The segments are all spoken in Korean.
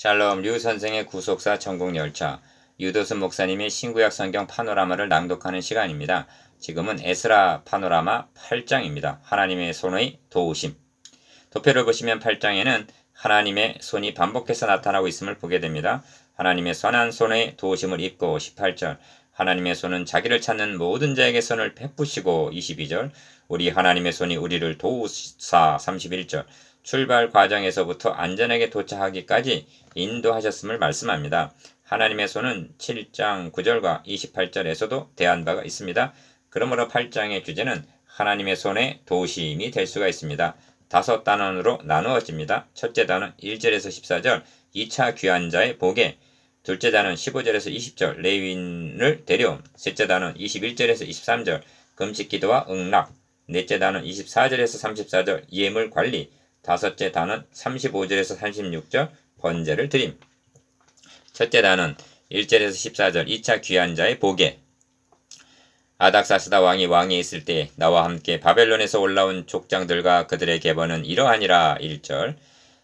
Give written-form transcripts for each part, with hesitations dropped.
샬롬 류 선생의 구속사 천국열차 유도순 목사님의 신구약 성경 파노라마를 낭독하는 시간입니다. 지금은 에스라 파노라마 8장입니다. 하나님의 손의 도우심. 도표를 보시면 8장에는 하나님의 손이 반복해서 나타나고 있음을 보게 됩니다. 하나님의 선한 손의 도우심을 입고 18절, 하나님의 손은 자기를 찾는 모든 자에게 손을 베푸시고 22절, 우리 하나님의 손이 우리를 도우사 31절, 출발 과정에서부터 안전하게 도착하기까지 인도하셨음을 말씀합니다. 하나님의 손은 7장 9절과 28절에서도 대한 바가 있습니다. 그러므로 8장의 주제는 하나님의 손의 도우심이 될 수가 있습니다. 5단원으로 나누어집니다. 첫째 단원 1절에서 14절, 2차 귀한 자의 보게, 둘째 단원 15절에서 20절, 레위인을 데려옴, 셋째 단원 21절에서 23절, 금식기도와 응락, 넷째 단원 24절에서 34절, 예물 관리, 다섯째 단원 35절에서 36절, 번제를 드림. 첫째 단원 1절에서 14절, 2차 귀한 자의 보게. 아닥사스다 왕이 왕위에 있을 때 나와 함께 바벨론에서 올라온 족장들과 그들의 계보는 이러하니라 1절.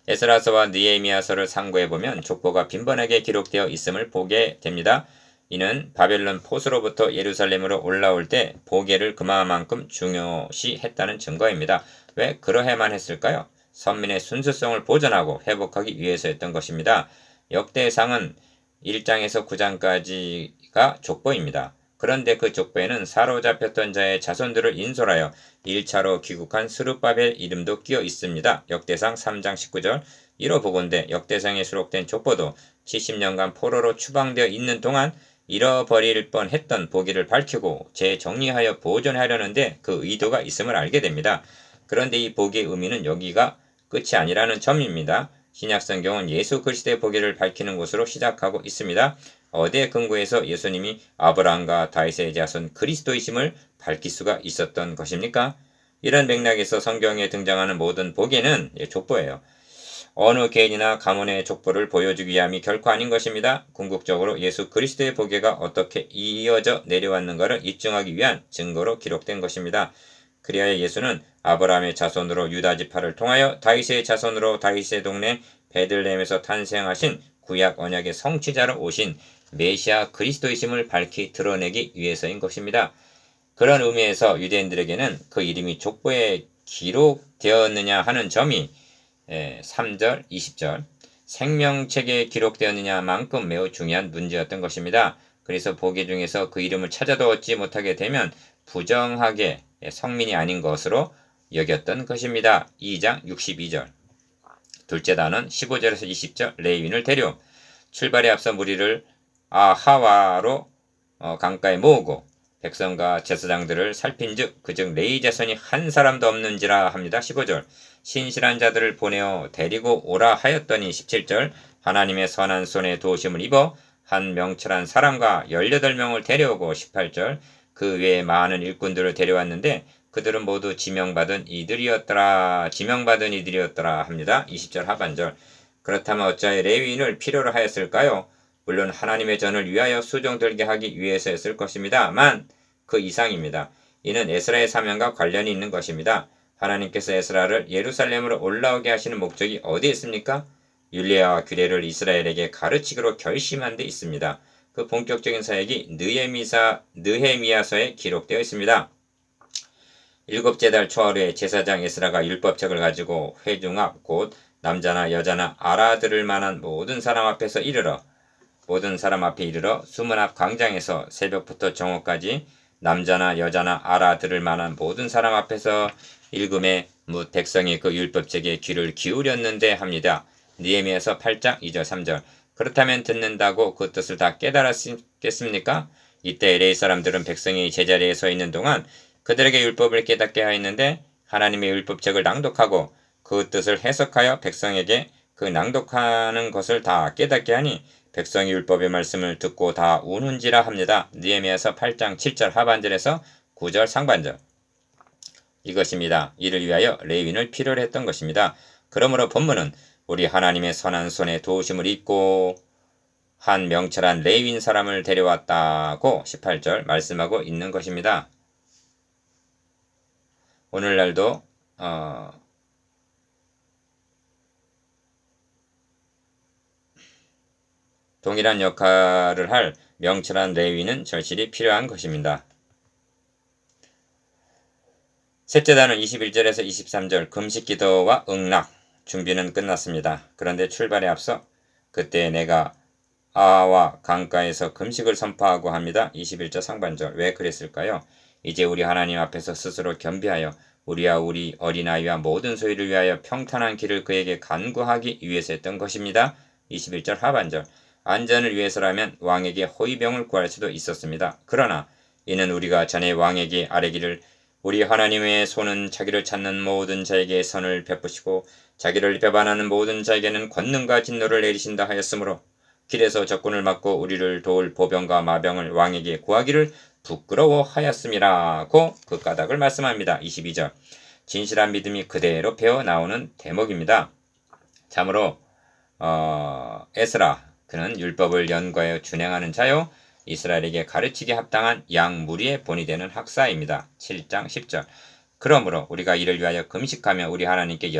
에스라서와 느헤미야서를 상고해보면 족보가 빈번하게 기록되어 있음을 보게 됩니다. 이는 바벨론 포수로부터 예루살렘으로 올라올 때 보게를 그만큼 중요시했다는 증거입니다. 왜 그러해만 했을까요? 선민의 순수성을 보존하고 회복하기 위해서였던 것입니다. 역대상은 1장에서 9장까지가 족보입니다. 그런데 그 족보에는 사로잡혔던 자의 자손들을 인솔하여 1차로 귀국한 스룹바벨 이름도 끼어 있습니다. 역대상 3장 19절. 이로 보건대 역대상에 수록된 족보도 70년간 포로로 추방되어 있는 동안 잃어버릴 뻔했던 보기를 밝히고 재정리하여 보존하려는데 그 의도가 있음을 알게 됩니다. 그런데 이 보기의 의미는 여기가 끝이 아니라는 점입니다. 신약성경은 예수 그리스도의 보기를 밝히는 것으로 시작하고 있습니다. 어디에 근거해서 예수님이 아브라함과 다윗의 자손 그리스도이심을 밝힐 수가 있었던 것입니까? 이런 맥락에서 성경에 등장하는 모든 보기는 족보예요. 어느 개인이나 가문의 족보를 보여주기 위함이 결코 아닌 것입니다. 궁극적으로 예수 그리스도의 보기가 어떻게 이어져 내려왔는가를 입증하기 위한 증거로 기록된 것입니다. 그리하여 예수는 아브라함의 자손으로 유다 지파를 통하여 다윗의 자손으로 다윗의 동네 베들레헴에서 탄생하신 구약 언약의 성취자로 오신 메시아 그리스도이심을 밝히 드러내기 위해서인 것입니다. 그런 의미에서 유대인들에게는 그 이름이 족보에 기록되었느냐 하는 점이 3절, 20절 생명책에 기록되었느냐만큼 매우 중요한 문제였던 것입니다. 그래서 보기 중에서 그 이름을 찾아도 얻지 못하게 되면 부정하게 성민이 아닌 것으로 여겼던 것입니다. 2장 62절. 둘째 단원 15절에서 20절 레위인을 데려옴. 출발에 앞서 무리를 아하와로 강가에 모으고 백성과 제사장들을 살핀즉 그즉 레위 자손이 한 사람도 없는지라 합니다. 15절. 신실한 자들을 보내어 데리고 오라 하였더니 17절. 하나님의 선한 손에 도우심을 입어 한 명철한 사람과 18명을 데려오고 18절. 그 외에 많은 일꾼들을 데려왔는데 그들은 모두 지명받은 이들이었더라 합니다. 20절 하반절. 그렇다면 어찌하여 레위인을 필요로 하였을까요? 물론 하나님의 전을 위하여 수종들게 하기 위해서였을 것입니다만 그 이상입니다. 이는 에스라의 사명과 관련이 있는 것입니다. 하나님께서 에스라를 예루살렘으로 올라오게 하시는 목적이 어디에 있습니까? 율례와 규례를 이스라엘에게 가르치기로 결심한 데 있습니다. 그 본격적인 사역이 느헤미야서에 기록되어 있습니다. 일곱째 달 초하루에 제사장 에스라가 율법책을 가지고 회중 앞 곧 남자나 여자나 알아들을 만한 모든 사람 앞에 이르러 수문 앞 광장에서 새벽부터 정오까지 남자나 여자나 알아들을 만한 모든 사람 앞에서 읽음에 뭇 백성이 그 율법책에 귀를 기울였는데 합니다. 느헤미야서 8장 2절 3절. 그렇다면 듣는다고 그 뜻을 다 깨달았겠습니까? 이때 LA 사람들은 백성이 제자리에 서 있는 동안 그들에게 율법을 깨닫게 하였는데 하나님의 율법책을 낭독하고 그 뜻을 해석하여 백성에게 그 낭독하는 것을 다 깨닫게 하니 백성이 율법의 말씀을 듣고 다 우는지라 합니다. 느헤미야서 8장 7절 하반절에서 9절 상반절. 이것입니다. 이를 위하여 레위인을 필요로 했던 것입니다. 그러므로 본문은 우리 하나님의 선한 손에 도우심을 입고 한 명철한 레위인 사람을 데려왔다고 18절 말씀하고 있는 것입니다. 오늘날도 동일한 역할을 할 명철한 레위는 절실히 필요한 것입니다. 셋째 단은 21절에서 23절 금식기도와 응낙 준비는 끝났습니다. 그런데 출발에 앞서 그때 내가 아하와 강가에서 금식을 선포하고 합니다. 21절 상반절. 왜 그랬을까요? 이제 우리 하나님 앞에서 스스로 겸비하여 우리와 우리 어린아이와 모든 소유를 위하여 평탄한 길을 그에게 간구하기 위해서 했던 것입니다. 21절 하반절. 안전을 위해서라면 왕에게 호위병을 구할 수도 있었습니다. 그러나 이는 우리가 전에 왕에게 아뢰기를 우리 하나님의 손은 자기를 찾는 모든 자에게 선을 베푸시고 자기를 배반하는 모든 자에게는 권능과 진노를 내리신다 하였으므로 길에서 적군을 막고 우리를 도울 보병과 마병을 왕에게 구하기를 부끄러워하였음이라고 그 까닭을 말씀합니다. 22절. 진실한 믿음이 그대로 배어 나오는 대목입니다. 참으로 에스라 그는 율법을 연구하여 준행하는 자요 이스라엘에게 가르치기 합당한 양 무리의 본이 되는 학사입니다. 7장 10절. 그러므로 우리가 이를 위하여 금식하며 우리 하나님께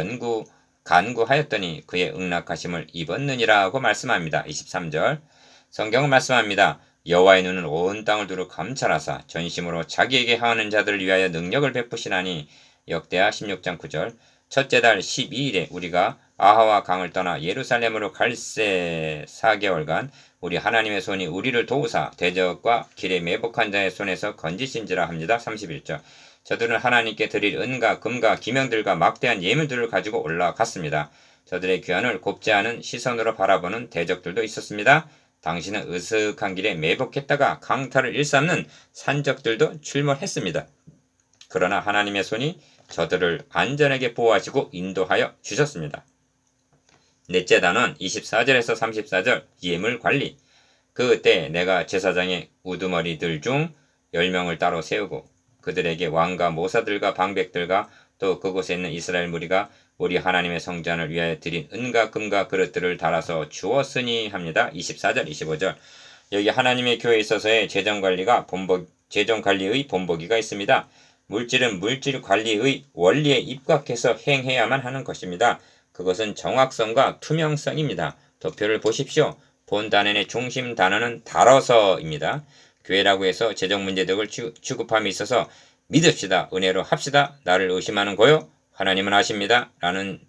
간구하였더니 그의 응낙하심을 입었느니라고 말씀합니다. 23절. 성경은 말씀합니다. 여호와의 눈은 온 땅을 두루 감찰하사 전심으로 자기에게 하는 자들을 위하여 능력을 베푸시나니 역대하 16장 9절. 첫째 달 12일에 우리가 아하와 강을 떠나 예루살렘으로 갈새 4개월간 우리 하나님의 손이 우리를 도우사 대적과 길에 매복한 자의 손에서 건지신지라 합니다. 31절. 저들은 하나님께 드릴 은과 금과 기명들과 막대한 예물들을 가지고 올라갔습니다. 저들의 귀환을 곱지 않은 시선으로 바라보는 대적들도 있었습니다. 당신은 으슥한 길에 매복했다가 강탈을 일삼는 산적들도 출몰했습니다. 그러나 하나님의 손이 저들을 안전하게 보호하시고 인도하여 주셨습니다. 넷째 단원 24절에서 34절 예물관리. 그때 내가 제사장의 우두머리들 중 10명을 따로 세우고 그들에게 왕과 모사들과 방백들과 또 그곳에 있는 이스라엘 무리가 우리 하나님의 성전을 위하여 드린 은과 금과 그릇들을 달아서 주었으니 합니다. 24절 25절. 여기 하나님의 교회에 있어서의 재정관리의 본보기가 있습니다. 물질은 물질관리의 원리에 입각해서 행해야만 하는 것입니다. 그것은 정확성과 투명성입니다. 도표를 보십시오. 본 단원의 중심 단어는 달어서입니다. 교회라고 해서 재정 문제 등을 취급함에 있어서 믿읍시다, 은혜로 합시다, 나를 의심하는 고요, 하나님은 아십니다 라는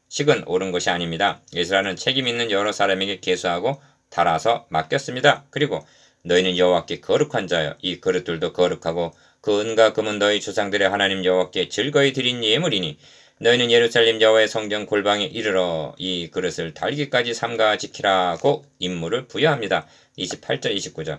식은 옳은 것이 아닙니다. 예수라는 책임 있는 여러 사람에게 계수하고 달아서 맡겼습니다. 그리고 너희는 여호와께 거룩한 자여 이 그릇들도 거룩하고 그 은과 금은 너희 조상들의 하나님 여호와께 즐거이 드린 예물이니 너희는 예루살렘 여호와의 성전 골방에 이르러 이 그릇을 달기까지 삼가 지키라고 임무를 부여합니다. 28절 29절.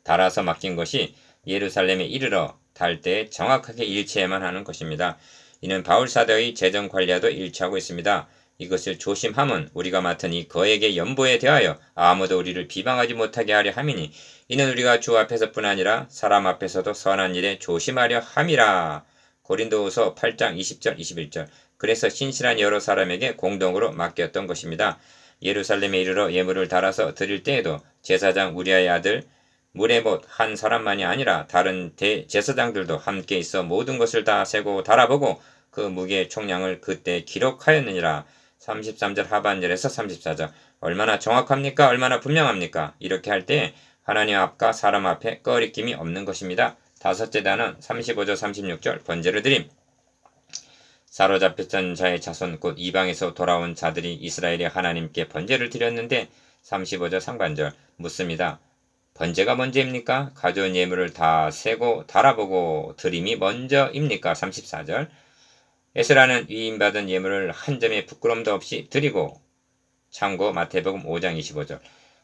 달아서 맡긴 것이 예루살렘에 이르러 달 때에 정확하게 일치해야만 하는 것입니다. 이는 바울사도의 재정관리와도 일치하고 있습니다. 이것을 조심함은 우리가 맡은 이 거액의 연보에 대하여 아무도 우리를 비방하지 못하게 하려 함이니 이는 우리가 주 앞에서뿐 아니라 사람 앞에서도 선한 일에 조심하려 함이라. 고린도후서 8장 20절 21절. 그래서 신실한 여러 사람에게 공동으로 맡겼던 것입니다. 예루살렘에 이르러 예물을 달아서 드릴 때에도 제사장 우리아의 아들 무레못 한 사람만이 아니라 다른 대제사장들도 함께 있어 모든 것을 다 세고 달아보고 그 무게의 총량을 그때 기록하였느니라. 33절 하반절에서 34절. 얼마나 정확합니까? 얼마나 분명합니까? 이렇게 할 때 하나님 앞과 사람 앞에 꺼리낌이 없는 것입니다. 다섯째 단은 35절 36절 번제를 드림. 사로잡혔던 자의 자손 곧 이방에서 돌아온 자들이 이스라엘의 하나님께 번제를 드렸는데 35절 상반절 묻습니다. 번제가 먼저입니까? 가져온 예물을 다 세고 달아보고 드림이 먼저입니까? 34절. 에스라는 위임받은 예물을 한 점의 부끄럼도 없이 드리고 참고 마태복음 5장 25절.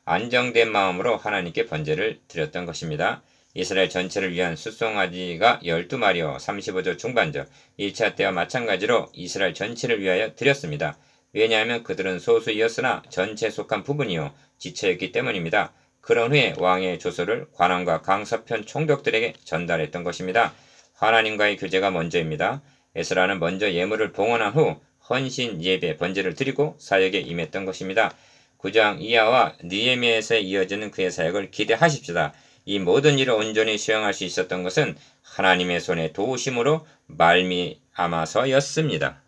안정된 마음으로 하나님께 번제를 드렸던 것입니다. 이스라엘 전체를 위한 숫송아지가 12마리요 35절 중반절 1차 때와 마찬가지로 이스라엘 전체를 위하여 드렸습니다. 왜냐하면 그들은 소수이었으나 전체에 속한 부분이요 지체였기 때문입니다. 그런 후에 왕의 조서를 관원과 강서편 총독들에게 전달했던 것입니다. 하나님과의 교제가 먼저입니다. 에스라는 먼저 예물을 봉헌한 후 헌신 예배 번제를 드리고 사역에 임했던 것입니다. 9장 이하와 느헤미야에서 이어지는 그의 사역을 기대하십시다. 이 모든 일을 온전히 수행할 수 있었던 것은 하나님의 손의 도우심으로 말미암아서였습니다.